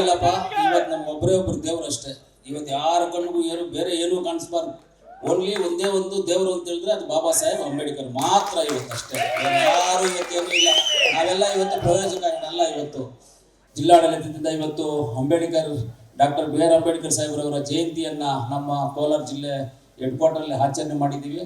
ಇಲ್ಲಪ್ಪ, ಇವತ್ತು ನಮ್ಗೆ ಒಬ್ಬರೇ ಒಬ್ರು ದೇವ್ರು ಅಷ್ಟೇ. ಇವತ್ತು ಯಾರ ಕಣ್ಣಿಗೂ ಬೇರೆ ಏನೂ ಕಾಣಿಸ್ಬಾರ್ದು. ಓನ್ಲಿ ಒಂದೇ ಒಂದು ದೇವರು ಅಂತ ಹೇಳಿದ್ರೆ ಅದು ಬಾಬಾ ಸಾಹೇಬ್ ಅಂಬೇಡ್ಕರ್ ಮಾತ್ರ ಇವತ್ತು ಅಷ್ಟೇ. ಯಾರು ಇವತ್ತೇನೂ ಇಲ್ಲ. ನಾವೆಲ್ಲ ಇವತ್ತು ಪ್ರಯೋಜನಕಾರಿಗಳಲ್ಲ. ಇವತ್ತು ಜಿಲ್ಲಾಡಳಿತದಿಂದ ಇವತ್ತು Ambedkar doctor B R Ambedkar ಸಾಹೇಬ್ರವರ ಜಯಂತಿಯನ್ನು ನಮ್ಮ ಕೋಲಾರ ಜಿಲ್ಲೆ ಹೆಡ್ ಕ್ವಾರ್ಟರಲ್ಲಿ ಆಚರಣೆ ಮಾಡಿದ್ದೀವಿ.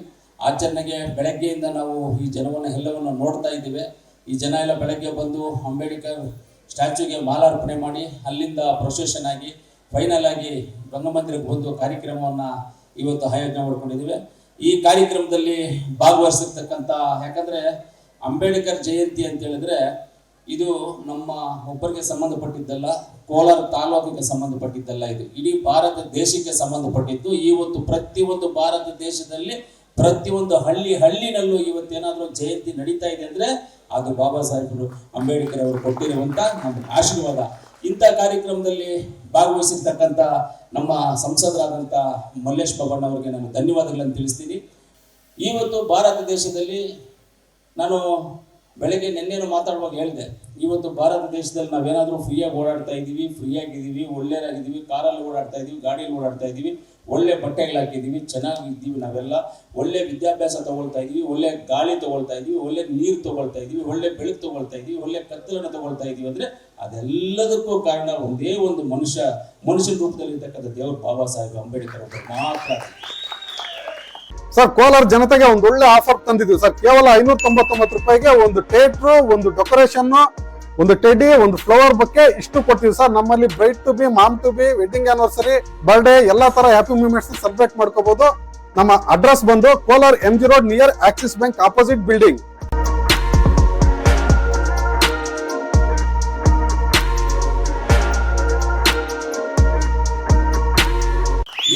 ಆಚರಣೆಗೆ ಬೆಳಗ್ಗೆಯಿಂದ ನಾವು ಈ ಜನವನ್ನು ಎಲ್ಲವನ್ನು ನೋಡ್ತಾ ಇದ್ದೀವಿ. ಈ ಜನ ಎಲ್ಲ ಬೆಳಗ್ಗೆ ಬಂದು ಅಂಬೇಡ್ಕರ್ ಸ್ಟ್ಯಾಚ್ಯೂಗೆ ಮಾಲಾರ್ಪಣೆ ಮಾಡಿ ಅಲ್ಲಿಂದ ಪ್ರೊಸೆಷನ್ ಆಗಿ ಫೈನಲ್ ಆಗಿ ರಂಗಮಂದಿರಕ್ಕೆ ಬಂದು ಕಾರ್ಯಕ್ರಮವನ್ನು ಇವತ್ತು ಆಯೋಜನೆ ಮಾಡ್ಕೊಂಡಿದ್ದೀವಿ. ಈ ಕಾರ್ಯಕ್ರಮದಲ್ಲಿ ಭಾಗವಹಿಸಿರ್ತಕ್ಕಂಥ, ಯಾಕಂದರೆ ಅಂಬೇಡ್ಕರ್ ಜಯಂತಿ ಅಂತ ಹೇಳಿದ್ರೆ ಇದು ನಮ್ಮ ಒಬ್ಬರಿಗೆ ಸಂಬಂಧಪಟ್ಟಿದ್ದಲ್ಲ, ಕೋಲಾರ ತಾಲೂಕಿಗೆ ಸಂಬಂಧಪಟ್ಟಿದ್ದಲ್ಲ, ಇದು ಇಡೀ ಭಾರತ ದೇಶಕ್ಕೆ ಸಂಬಂಧಪಟ್ಟಿದ್ದು. ಇವತ್ತು ಪ್ರತಿಯೊಂದು ಭಾರತ ದೇಶದಲ್ಲಿ ಪ್ರತಿಯೊಂದು ಹಳ್ಳಿನಲ್ಲೂ ಇವತ್ತೇನಾದರೂ ಜಯಂತಿ ನಡೀತಾ ಇದೆ ಅಂದರೆ ಅದು ಬಾಬಾ ಸಾಹೇಬರು ಅಂಬೇಡ್ಕರ್ ಅವರು ಕೊಟ್ಟಿರುವಂಥ ನಮ್ಮ ಆಶೀರ್ವಾದ. ಇಂಥ ಕಾರ್ಯಕ್ರಮದಲ್ಲಿ ಭಾಗವಹಿಸಿರ್ತಕ್ಕಂಥ ನಮ್ಮ ಸಂಸದರಾದಂಥ ಮಲ್ಲೇಶ್ ಬಾಬಣ್ಣ ಅವರಿಗೆ ನಾನು ಧನ್ಯವಾದಗಳನ್ನು ತಿಳಿಸ್ತೀನಿ. ಇವತ್ತು ಭಾರತ ದೇಶದಲ್ಲಿ ನಾನು ಬೆಳಗ್ಗೆ ನಿನ್ನೆನೂ ಮಾತಾಡುವಾಗ ಹೇಳಿದೆ, ಇವತ್ತು ಭಾರತ ದೇಶದಲ್ಲಿ ನಾವೇನಾದರೂ ಫ್ರೀಯಾಗಿ ಓಡಾಡ್ತಾ ಇದ್ದೀವಿ, ಫ್ರೀಯಾಗಿದ್ದೀವಿ, ಒಳ್ಳೆಯದಾಗಿದ್ದೀವಿ, ಕಾರಲ್ಲಿ ಓಡಾಡ್ತಾ ಇದ್ದೀವಿ, ಗಾಡಿಯಲ್ಲಿ ಓಡಾಡ್ತಾ ಇದ್ದೀವಿ, ಒಳ್ಳೆ ಬಟ್ಟೆಗಳು ಹಾಕಿದ್ದೀವಿ, ಚೆನ್ನಾಗಿದ್ದೀವಿ, ನಾವೆಲ್ಲ ಒಳ್ಳೆ ವಿದ್ಯಾಭ್ಯಾಸ ತೊಗೊಳ್ತಾ ಇದ್ದೀವಿ, ಒಳ್ಳೆ ಗಾಳಿ ತೊಗೊಳ್ತಾ ಇದ್ದೀವಿ, ಒಳ್ಳೆ ನೀರು ತೊಗೊಳ್ತಾ ಇದ್ದೀವಿ, ಒಳ್ಳೆ ಬೆಳಕು ತೊಗೊಳ್ತಾ ಇದ್ದೀವಿ, ಒಳ್ಳೆ ಕತ್ತಲನ್ನು ತೊಗೊಳ್ತಾ ಇದ್ದೀವಿ ಅಂದರೆ ಅದೆಲ್ಲದಕ್ಕೂ ಕಾರಣ ಒಂದೇ ಒಂದು ಮನುಷ್ಯನ ರೂಪದಲ್ಲಿ ಇರ್ತಕ್ಕಂಥ ದೇವರು ಬಾಬಾ ಸಾಹೇಬ್ ಅಂಬೇಡ್ಕರ್ ಅವರು ಮಾತ್ರ. ಸರ್, ಕೋಲಾರ ಜನತೆಗೆ ಒಂದು ಒಳ್ಳೆ ಆಫರ್ ತಂದಿದ್ವಿ ಸರ್. ಕೇವಲ 599 ರೂಪಾಯಿಗೆ ಒಂದು ಥಿಯೇಟ್ರು, ಒಂದು ಡೆಕೋರೇಷನ್, ಒಂದು ಟೆಡಿ, ಒಂದು ಫ್ಲವರ್ ಬೊಕ್ಕೆ ಇಷ್ಟು ಕೊಡ್ತೀವಿ ಸರ್. ನಮ್ಮಲ್ಲಿ bride to be, mom to be, wedding anniversary, birthday ಎಲ್ಲಾ ತರ ಹ್ಯಾಪಿ ಮೂಮೆಂಟ್ಸ್ ಸೆಲೆಬ್ರೇಟ್ ಮಾಡ್ಕೋಬಹುದು. ನಮ್ಮ ಅಡ್ರೆಸ್ ಬಂದು Kolar MG road near Axis bank opposite building.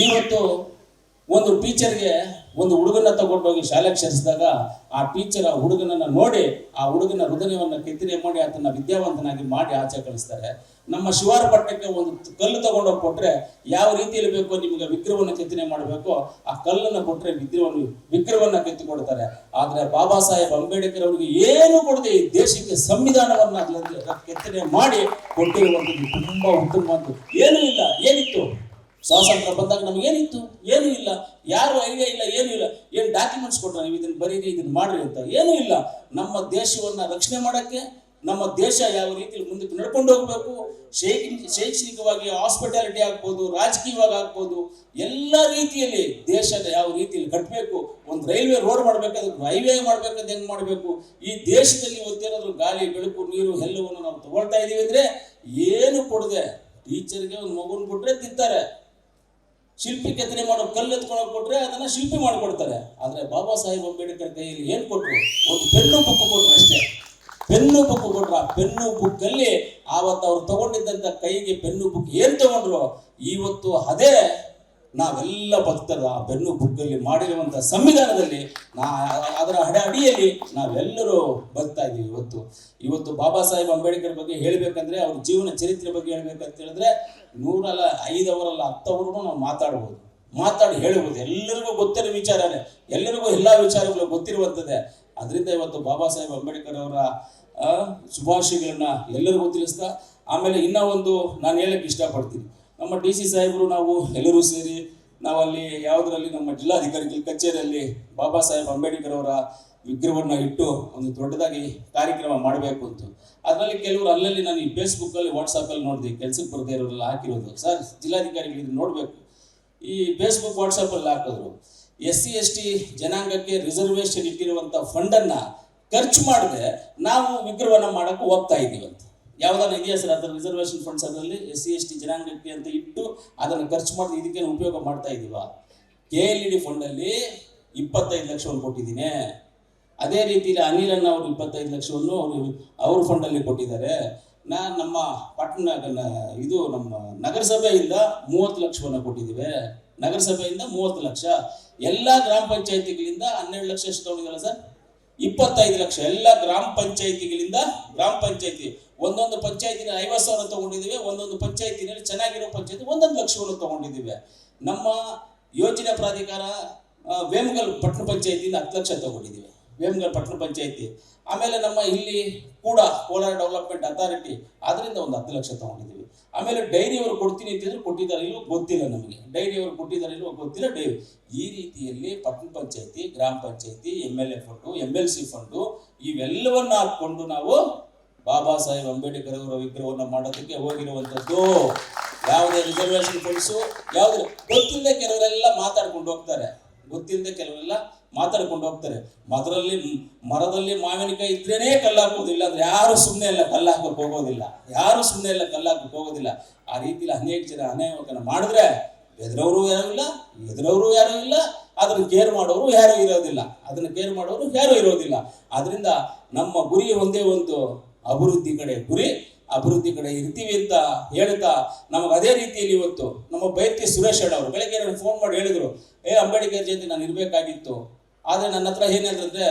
ಇವತ್ತು ಒಂದು ಟೀಚರ್ಗೆ ಒಂದು ಹುಡುಗನ ತಗೊಂಡೋಗಿ ಶಾಲೆಗೆ ಸೇರಿಸಿದಾಗ ಆ ಟೀಚರ್ ಆ ಹುಡುಗನನ್ನ ನೋಡಿ ಆ ಹುಡುಗನ ಹೃದಯವನ್ನು ಕೆತ್ತನೆ ಮಾಡಿ ಆತನ ವಿದ್ಯಾವಂತನಾಗಿ ಮಾಡಿ ಆಚೆ ಕಳಿಸ್ತಾರೆ. ನಮ್ಮ ಶಿವಾರ ಪಟ್ಟಣಕ್ಕೆ ಒಂದು ಕಲ್ಲು ತಗೊಂಡೋಗಿ ಕೊಟ್ರೆ ಯಾವ ರೀತಿಯಲ್ಲಿ ಬೇಕೋ ನಿಮಗೆ ವಿಗ್ರಹವನ್ನು ಕೆತ್ತನೆ ಮಾಡಬೇಕು, ಆ ಕಲ್ಲನ್ನು ಕೊಟ್ಟರೆ ವಿಗ್ರಹವನ್ನು ಕೆತ್ತಿಕೊಡ್ತಾರೆ. ಆದರೆ ಬಾಬಾ ಸಾಹೇಬ್ ಅಂಬೇಡ್ಕರ್ ಅವರಿಗೆ ಏನು ಕೊಡದೆ ಈ ದೇಶಕ್ಕೆ ಸಂವಿಧಾನವನ್ನು ಕೆತ್ತನೆ ಮಾಡಿ ಕೊಟ್ಟಿರುವಂಥದ್ದು ತುಂಬಾ ಉತ್ತಮವಾದ್ದು. ಏನೂ ಇಲ್ಲ. ಏನಿತ್ತು ಸ್ವಾತಂತ್ರ್ಯ ಬಂದಾಗ ನಮಗೇನಿತ್ತು? ಏನೂ ಇಲ್ಲ. ಯಾರು ಐಡಿಯಾ ಇಲ್ಲ, ಏನೂ ಇಲ್ಲ. ಏನು ಡಾಕ್ಯುಮೆಂಟ್ಸ್ ಕೊಟ್ಟರೆ ನೀವು ಇದನ್ನು ಬರೀರಿ, ಇದನ್ನು ಮಾಡ್ರಿ ಅಂತ ಏನೂ ಇಲ್ಲ. ನಮ್ಮ ದೇಶವನ್ನು ರಕ್ಷಣೆ ಮಾಡೋಕ್ಕೆ, ನಮ್ಮ ದೇಶ ಯಾವ ರೀತಿಯಲ್ಲಿ ಮುಂದಕ್ಕೆ ನಡ್ಕೊಂಡು ಹೋಗಬೇಕು, ಶೈಕ್ಷಣಿಕವಾಗಿ, ಹಾಸ್ಪಿಟಾಲಿಟಿ ಆಗ್ಬೋದು, ರಾಜಕೀಯವಾಗಿ ಆಗ್ಬೋದು, ಎಲ್ಲ ರೀತಿಯಲ್ಲಿ ದೇಶದ ಯಾವ ರೀತಿಯಲ್ಲಿ ಕಟ್ಟಬೇಕು, ಒಂದು ರೈಲ್ವೆ ರೋಡ್ ಮಾಡಬೇಕಾದ್ರೆ ಹೈವೇ ಮಾಡಬೇಕಾದ್ರೆ ಹೆಂಗೆ ಮಾಡಬೇಕು, ಈ ದೇಶದಲ್ಲಿ ಇವತ್ತೇನಾದರೂ ಗಾಳಿ, ಬೆಳಕು, ನೀರು ಎಲ್ಲವನ್ನು ನಾವು ತಗೊಳ್ತಾ ಇದ್ದೀವಿ ಅಂದರೆ ಏನು ಕೊಡದೆ ಟೀಚರ್ಗೆ ಒಂದು ಮಗುನ ಕೊಟ್ಟರೆ ತಿಂತಾರೆ, ಶಿಲ್ಪಿ ಕೆತ್ತನೆ ಮಾಡೋ ಕಲ್ಲು ಎತ್ಕೊಂಡೋಗಿ ಕೊಟ್ರೆ ಅದನ್ನ ಶಿಲ್ಪಿ ಮಾಡಿಕೊಡ್ತಾರೆ. ಆದರೆ ಬಾಬಾ ಸಾಹೇಬ್ ಅಂಬೇಡ್ಕರ್ ಕೈಯಲ್ಲಿ ಏನು ಕೊಟ್ಟರು? ಒಂದು ಪೆನ್ನು ಬುಕ್ ಕೊಟ್ಟರು ಅಷ್ಟೇ. ಪೆನ್ನು ಬುಕ್ ಕೊಟ್ರು. ಆ ಪೆನ್ನು ಬುಕ್ಕಲ್ಲಿ ಆವತ್ತು ಅವ್ರು ತಗೊಂಡಿದ್ದಂಥ ಕೈಗೆ ಪೆನ್ನು ಬುಕ್ ಏನು ತಗೊಂಡ್ರು, ಇವತ್ತು ಅದೇ ನಾವೆಲ್ಲ ಭಕ್ತರ ಆ ಪೆನ್ನು ಬುಕ್ಕಲ್ಲಿ ಮಾಡಿರುವಂಥ ಸಂವಿಧಾನದಲ್ಲಿ ಅದರ ಅಡಿಯಲ್ಲಿ ನಾವೆಲ್ಲರೂ ಬದುಕ್ತಾ ಇದ್ದೀವಿ. ಇವತ್ತು ಬಾಬಾ ಸಾಹೇಬ್ ಅಂಬೇಡ್ಕರ್ ಬಗ್ಗೆ ಹೇಳಬೇಕಂದ್ರೆ, ಅವ್ರ ಜೀವನ ಚರಿತ್ರೆ ಬಗ್ಗೆ ಹೇಳ್ಬೇಕಂತ ಹೇಳಿದ್ರೆ 100 5 ಅವರಲ್ಲ 10 ಅವರೂ ನಾವು ಮಾತಾಡಿ ಹೇಳ್ಬೋದು. ಎಲ್ಲರಿಗೂ ಗೊತ್ತಿರೋ ವಿಚಾರನೇ, ಎಲ್ಲರಿಗೂ ಎಲ್ಲ ವಿಚಾರಗಳು ಗೊತ್ತಿರುವಂಥದ್ದೇ. ಅದರಿಂದ ಇವತ್ತು ಬಾಬಾ ಸಾಹೇಬ್ ಅಂಬೇಡ್ಕರ್ ಅವರ ಶುಭಾಶಯಗಳನ್ನ ಎಲ್ಲರಿಗೂ ತಿಳಿಸ್ತಾ, ಆಮೇಲೆ ಇನ್ನೂ ಒಂದು ನಾನು ಹೇಳಕ್ಕೆ ಇಷ್ಟಪಡ್ತೀನಿ. ನಮ್ಮ DC ಸಾಹೇಬರು ನಾವು ಎಲ್ಲರೂ ಸೇರಿ ನಾವಲ್ಲಿ ಯಾವುದರಲ್ಲಿ ನಮ್ಮ ಜಿಲ್ಲಾಧಿಕಾರಿಗಳ ಕಚೇರಿಯಲ್ಲಿ ಬಾಬಾ ಸಾಹೇಬ್ ಅಂಬೇಡ್ಕರ್ ಅವರ ವಿಗ್ರಹವನ್ನು ಇಟ್ಟು ಒಂದು ದೊಡ್ಡದಾಗಿ ಕಾರ್ಯಕ್ರಮ ಮಾಡಬೇಕು ಅಂತ. ಅದರಲ್ಲಿ ಕೆಲವರು ಅಲ್ಲಲ್ಲಿ ನಾನು ಈ ಫೇಸ್ಬುಕ್ಕಲ್ಲಿ, ವಾಟ್ಸಪ್ಪಲ್ಲಿ ನೋಡಿದೆ, ಕೆಲಸಕ್ಕೆ ಬರದೇ ಇರೋರೆಲ್ಲ ಹಾಕಿರೋದು. ಸರ್, ಜಿಲ್ಲಾಧಿಕಾರಿಗಳು ಇದು ನೋಡಬೇಕು. ಈ ಫೇಸ್ಬುಕ್ ವಾಟ್ಸಪ್ಪಲ್ಲಿ ಹಾಕಿದ್ರು, SC ST ಜನಾಂಗಕ್ಕೆ ರಿಸರ್ವೇಷನ್ ಇಟ್ಟಿರುವಂಥ ಫಂಡನ್ನು ಖರ್ಚು ಮಾಡದೆ ನಾವು ವಿಗ್ರಹವನ್ನು ಮಾಡೋಕ್ಕೆ ಹೋಗ್ತಾ ಇದ್ದೀವಿ ಅಂತ. ಯಾವುದಾದ್ರು ಇದೆಯಾ ಸರ್ ಅದರ ರಿಸರ್ವೇಷನ್ ಫಂಡ್ಸ್? ಅದರಲ್ಲಿ SC ST ಜನಾಂಗಕ್ಕೆ ಅಂತ ಇಟ್ಟು ಅದನ್ನು ಖರ್ಚು ಮಾಡಿದ್ರೆ ಇದಕ್ಕೇನು ಉಪಯೋಗ ಮಾಡ್ತಾ ಇದ್ದೀವ? KLED ಫಂಡಲ್ಲಿ 25 ಲಕ್ಷವನ್ನು ಕೊಟ್ಟಿದ್ದೀನಿ. ಅದೇ ರೀತಿಯಲ್ಲಿ ಅನಿಲನ್ನು ಅವರು 25 ಲಕ್ಷವನ್ನು ಅವ್ರ ಫಂಡಲ್ಲಿ ಕೊಟ್ಟಿದ್ದಾರೆ. ನಮ್ಮ ನಮ್ಮ ನಗರಸಭೆಯಿಂದ 30 ಲಕ್ಷವನ್ನು ಕೊಟ್ಟಿದ್ದೀವಿ. ನಗರಸಭೆಯಿಂದ 30 ಲಕ್ಷ, ಎಲ್ಲ ಗ್ರಾಮ ಪಂಚಾಯತಿಗಳಿಂದ 12 ಲಕ್ಷ ಎಷ್ಟು ತಗೊಂಡಿದ್ದಲ್ಲ ಸರ್? 25 ಲಕ್ಷ ಎಲ್ಲ ಗ್ರಾಮ ಪಂಚಾಯತಿಗಳಿಂದ. ಗ್ರಾಮ ಪಂಚಾಯತಿ ಒಂದೊಂದು ಪಂಚಾಯತಿನ 50,000 ತಗೊಂಡಿದ್ದೀವಿ. ಒಂದೊಂದು ಪಂಚಾಯತಿನಲ್ಲಿ ಚೆನ್ನಾಗಿರೋ ಪಂಚಾಯತಿ 1 ಲಕ್ಷವನ್ನು ತಗೊಂಡಿದ್ದೀವಿ. ನಮ್ಮ ಯೋಜನಾ ಪ್ರಾಧಿಕಾರ ವೇಮಗಲ್ ಪಟ್ಟಣ ಪಂಚಾಯತಿಯಿಂದ 10 ಲಕ್ಷ ತಗೊಂಡಿದ್ದೀವಿ. ವೇಮಗಲ್ ಪಟ್ಟಣ ಪಂಚಾಯತಿ. ಆಮೇಲೆ ನಮ್ಮ ಇಲ್ಲಿ ಕೂಡ ಕೋಲಾರ ಡೆವಲಪ್ಮೆಂಟ್ ಅಥಾರಿಟಿ ಅದರಿಂದ ಒಂದು 10 ಲಕ್ಷ ತಗೊಂಡಿದ್ದೀವಿ. ಆಮೇಲೆ ಡೈರಿ ಅವರು ಕೊಡ್ತೀನಿ ಅಂತಿದ್ರು, ಕೊಟ್ಟಿದ್ದಾರೆ ಇಲ್ಲವೋ ಗೊತ್ತಿಲ್ಲ ನಮಗೆ. ಡೈರಿ ಅವರು ಕೊಟ್ಟಿದ್ದಾರೆ ಇಲ್ಲವೋ ಗೊತ್ತಿಲ್ಲ. ಡೈರಿ ಈ ರೀತಿಯಲ್ಲಿ ಪಟ್ಟಣ ಪಂಚಾಯತಿ, ಗ್ರಾಮ ಪಂಚಾಯತಿ, MLA ಫಂಡು, MLC ಫಂಡು ಇವೆಲ್ಲವನ್ನ ಹಾಕೊಂಡು ನಾವು ಬಾಬಾ ಸಾಹೇಬ್ ಅಂಬೇಡ್ಕರ್ ಅವರ ವಿಗ್ರಹವನ್ನು ಮಾಡೋದಕ್ಕೆ ಹೋಗಿರುವಂಥದ್ದು. ಯಾವುದೇ ರಿಸರ್ವೇಷನ್ ಫಂಡ್ಸು ಯಾವುದೇ ಗೊತ್ತಿಲ್ಲದೆ ಕೆಲವರೆಲ್ಲ ಮಾತಾಡ್ಕೊಂಡು ಹೋಗ್ತಾರೆ. ಮರದಲ್ಲಿ ಮಾವಿನಕಾಯಿ ಇದ್ರೇನೆ ಕಲ್ಲು ಹಾಕೋದಿಲ್ಲ ಅಂದ್ರೆ ಯಾರು ಸುಮ್ಮನೆ ಎಲ್ಲ ಕಲ್ಲು ಹಾಕಕ್ಕೆ ಹೋಗೋದಿಲ್ಲ. ಆ ರೀತಿಯಲ್ಲಿ ಅನೇಕ ಜನ ಅನೇಕನ ಮಾಡಿದ್ರೆ ಎದುರವರು ಯಾರು ಇಲ್ಲ, ಅದನ್ನು ಕೇರ್ ಮಾಡೋರು ಯಾರು ಇರೋದಿಲ್ಲ. ಅದರಿಂದ ನಮ್ಮ ಗುರಿ ಒಂದೇ ಒಂದು, ಅಭಿವೃದ್ಧಿ ಕಡೆ ಇರ್ತೀವಿ ಅಂತ ಹೇಳ್ತಾ ನಮಗೆ ಅದೇ ರೀತಿಯಲ್ಲಿ ಇವತ್ತು ನಮ್ಮ ಬೈರ್ತಿ ಸುರೇಶ್ ಅವರು ಬೆಳಗ್ಗೆ ನನಗೆ ಫೋನ್ ಮಾಡಿ ಹೇಳಿದ್ರು, ಅಂಬೇಡ್ಕರ್ ಜಯಂತಿ ನಾನು ಇರಬೇಕಾಗಿತ್ತು. ಆದರೆ ನನ್ನ ಹತ್ರ ಏನಂದ್ರೆ,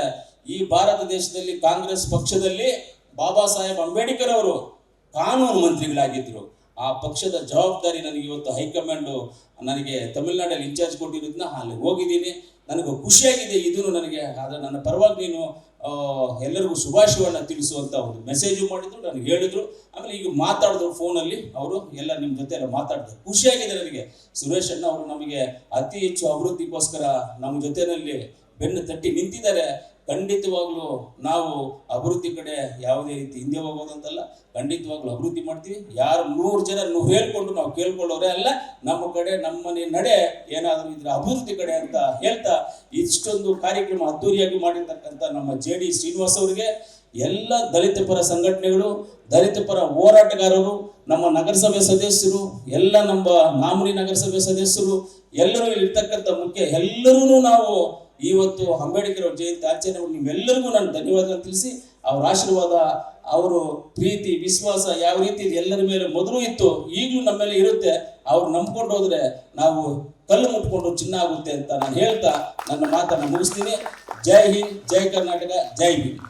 ಈ ಭಾರತ ದೇಶದಲ್ಲಿ ಕಾಂಗ್ರೆಸ್ ಪಕ್ಷದಲ್ಲಿ ಬಾಬಾ ಸಾಹೇಬ್ ಅಂಬೇಡ್ಕರ್ ಅವರು ಕಾನೂನು ಮಂತ್ರಿಗಳಾಗಿದ್ದರು. ಆ ಪಕ್ಷದ ಜವಾಬ್ದಾರಿ ನನಗೆ ಇವತ್ತು ಹೈಕಮಾಂಡು ನನಗೆ ತಮಿಳುನಾಡಲ್ಲಿ ಇನ್ಚಾರ್ಜ್ ಕೊಟ್ಟಿರೋದನ್ನ ಅಲ್ಲಿ ಹೋಗಿದ್ದೀನಿ. ನನಗೆ ಖುಷಿಯಾಗಿದೆ ಇದನ್ನು ನನಗೆ. ಆದರೆ ನನ್ನ ಪರವಾಗಿ ನೀನು ಎಲ್ಲರಿಗೂ ಶುಭಾಶಯವನ್ನು ತಿಳಿಸುವಂಥ ಒಂದು ಮೆಸೇಜು ಮಾಡಿದ್ರು, ನನಗೆ ಹೇಳಿದ್ರು. ಆಮೇಲೆ ಈಗ ಮಾತಾಡಿದ್ರು ಫೋನಲ್ಲಿ ಅವರು ಎಲ್ಲ ನಿಮ್ಮ ಜೊತೆ ಎಲ್ಲ ಮಾತಾಡಿದ್ರು. ಖುಷಿಯಾಗಿದೆ ನನಗೆ. ಸುರೇಶ್ ಅಣ್ಣ ಅವರು ನಮಗೆ ಅತಿ ಹೆಚ್ಚು ಅಭಿವೃದ್ಧಿಗೋಸ್ಕರ ನಮ್ಮ ಜೊತೆಯಲ್ಲಿ ಬೆನ್ನು ತಟ್ಟಿ ನಿಂತಿದ್ದಾರೆ. ಖಂಡಿತವಾಗ್ಲೂ ನಾವು ಅಭಿವೃದ್ಧಿ ಕಡೆ ಯಾವುದೇ ರೀತಿ ಹಿಂದೆ ಹೋಗೋದಂತಲ್ಲ, ಖಂಡಿತವಾಗ್ಲೂ ಅಭಿವೃದ್ಧಿ ಮಾಡ್ತೀವಿ. ಯಾರು 100 ಜನ ಹೇಳ್ಕೊಂಡು ನಾವು ಕೇಳ್ಕೊಳ್ಳೋರೇ ಅಲ್ಲ. ನಮ್ಮ ಕಡೆ ನಮ್ಮನೆ ನಡೆ ಏನಾದರೂ ಇದ್ರೆ ಅಭಿವೃದ್ಧಿ ಕಡೆ ಅಂತ ಹೇಳ್ತಾ, ಇಷ್ಟೊಂದು ಕಾರ್ಯಕ್ರಮ ಅದ್ದೂರಿಯಾಗಿ ಮಾಡಿರ್ತಕ್ಕಂಥ ನಮ್ಮ JD ಶ್ರೀನಿವಾಸ್ ಅವರಿಗೆ, ಎಲ್ಲ ದಲಿತ ಪರ ಸಂಘಟನೆಗಳು, ದಲಿತ ಪರ ಹೋರಾಟಗಾರರು, ನಮ್ಮ ನಗರಸಭೆ ಸದಸ್ಯರು, ಎಲ್ಲ ನಮ್ಮ ನಾಮರಿ ನಗರಸಭೆ ಸದಸ್ಯರು, ಎಲ್ಲರೂ ಇರ್ತಕ್ಕಂಥ ಎಲ್ಲರೂ ನಾವು ಇವತ್ತು ಅಂಬೇಡ್ಕರ್ ಅವ್ರ ಜಯಂತಿ ಆಚರಣೆ ನೀವೆಲ್ಲರಿಗೂ ನಾನು ಧನ್ಯವಾದ ತಿಳಿಸಿ, ಅವ್ರ ಆಶೀರ್ವಾದ, ಅವರು ಪ್ರೀತಿ, ವಿಶ್ವಾಸ ಯಾವ ರೀತಿ ಎಲ್ಲರ ಮೇಲೆ ಮೊದಲು ಇತ್ತು, ಈಗಲೂ ನಮ್ಮ ಮೇಲೆ ಇರುತ್ತೆ. ಅವ್ರು ನಂಬ್ಕೊಂಡು ಹೋದ್ರೆ ನಾವು ಕಲ್ಲು ಮುಟ್ಕೊಂಡು ಚಿನ್ನ ಆಗುತ್ತೆ ಅಂತ ನಾನು ಹೇಳ್ತಾ ನನ್ನ ಮಾತನ್ನು ಮುಗಿಸ್ತೀನಿ. ಜೈ ಹಿಂದ್, ಜೈ ಕರ್ನಾಟಕ, ಜೈ ಭೀಮ್.